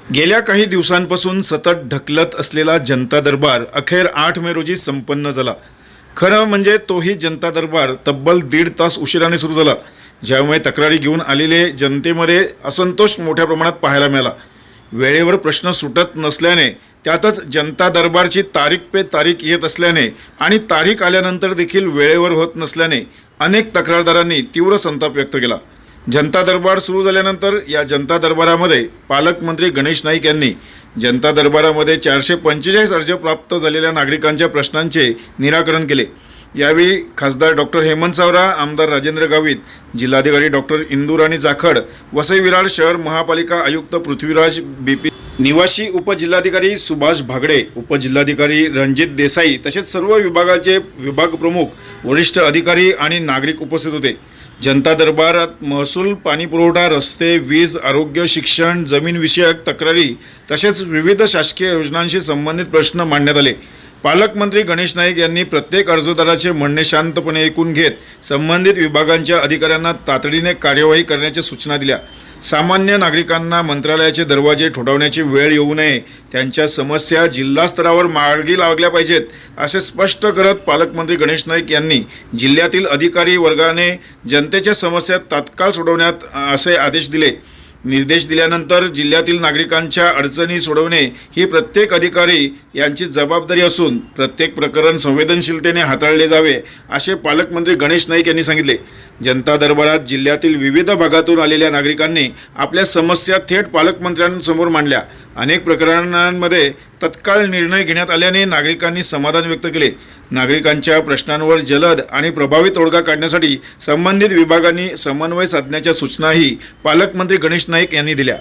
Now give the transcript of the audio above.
गेल्या काही दिवसांपासून सतत ढकलत असलेला जनता दरबार अखेर 8 मे रोजी संपन्न झाला। खरं म्हणजे तोही जनता दरबार तब्बल 1.5 तास उशिराने सुरू झाला, ज्यामुळे तक्रारी घेऊन आलेले जनतेमध्ये असंतोष मोठ्या प्रमाणात पाहायला मिळाला। वेळेवर प्रश्न सुटत नसल्याने, त्यातच जनता दरबारची तारीख पे तारीख येत असल्याने आणि तारीख आल्यानंतर देखील वेळेवर होत नसल्याने अनेक तक्रारदारांनी तीव्र संताप व्यक्त केला। जनता दरबार सुरू झाल्यानंतर या जनता दरबारामध्ये पालकमंत्री गणेश नाईक यांनी जनता दरबारामध्ये 445 अर्ज प्राप्त झालेल्या नागरिकांच्या प्रश्नांचे निराकरण केले। यावेळी खासदार डॉक्टर हेमंत सावरा, आमदार राजेंद्र गावित, जिल्हाधिकारी डॉक्टर इंदुराणी जाखड, वसई विरार शहर महापालिका आयुक्त पृथ्वीराज बीपी, निवासी उपजिल्हाधिकारी सुभाष भागडे, उपजिल्हाधिकारी रणजित देसाई तसेच सर्व विभागाचे विभाग प्रमुख, वरिष्ठ अधिकारी आणि नागरिक उपस्थित होते। जनता दरबारात महसूल, पाणी पुरवठा, रस्ते, वीज, आरोग्य, शिक्षण, जमीन विषयक तक्रारी तसेच विविध शासकीय योजनांशी संबंधित प्रश्न मांडण्यात आले। पालकमंत्री गणेश नाईक यांनी प्रत्येक अर्जदाराचे म्हणणे शांतपणे ऐकून घेत संबंधित विभागांच्या अधिकाऱ्यांना तातडीने कार्यवाही करण्याच्या सूचना दिल्या। सामान्य नागरिकांना मंत्रालयाचे दरवाजे ठोठावण्याची वेळ येऊ नये, त्यांच्या समस्या जिल्हा स्तरावर मार्गी लागल्या पाहिजेत, असे स्पष्ट करत पालकमंत्री गणेश नाईक यांनी जिल्ह्यातील अधिकारी वर्गाने जनतेच्या समस्या तात्काळ सोडवण्यात असे आदेश दिले। निर्देश दिल्यानंतर जिल्ह्यातील नागरिकांच्या अडचणी सोडवणे ही प्रत्येक अधिकारी यांची जबाबदारी असून प्रत्येक प्रकरण संवेदनशीलतेने हाताळले जावे, असे पालकमंत्री गणेश नाईक यांनी सांगितले। जनता दरबारात जिल्ह्यातील विविध भागातून आलेल्या नागरिकांनी आपल्या समस्या थेट पालकमंत्र्यांसमोर मांडल्या। अनेक प्रकरणांमध्ये तत्काळ निर्णय घेण्यात आल्याने नागरिकांनी समाधान व्यक्त केले। नागरिकांच्या प्रश्नांवर जलद आणि प्रभावी तोडगा काढण्यासाठी संबंधित विभागांनी समन्वय साधण्याच्या सूचनाही पालकमंत्री गणेश नाईक यांनी दिल्या।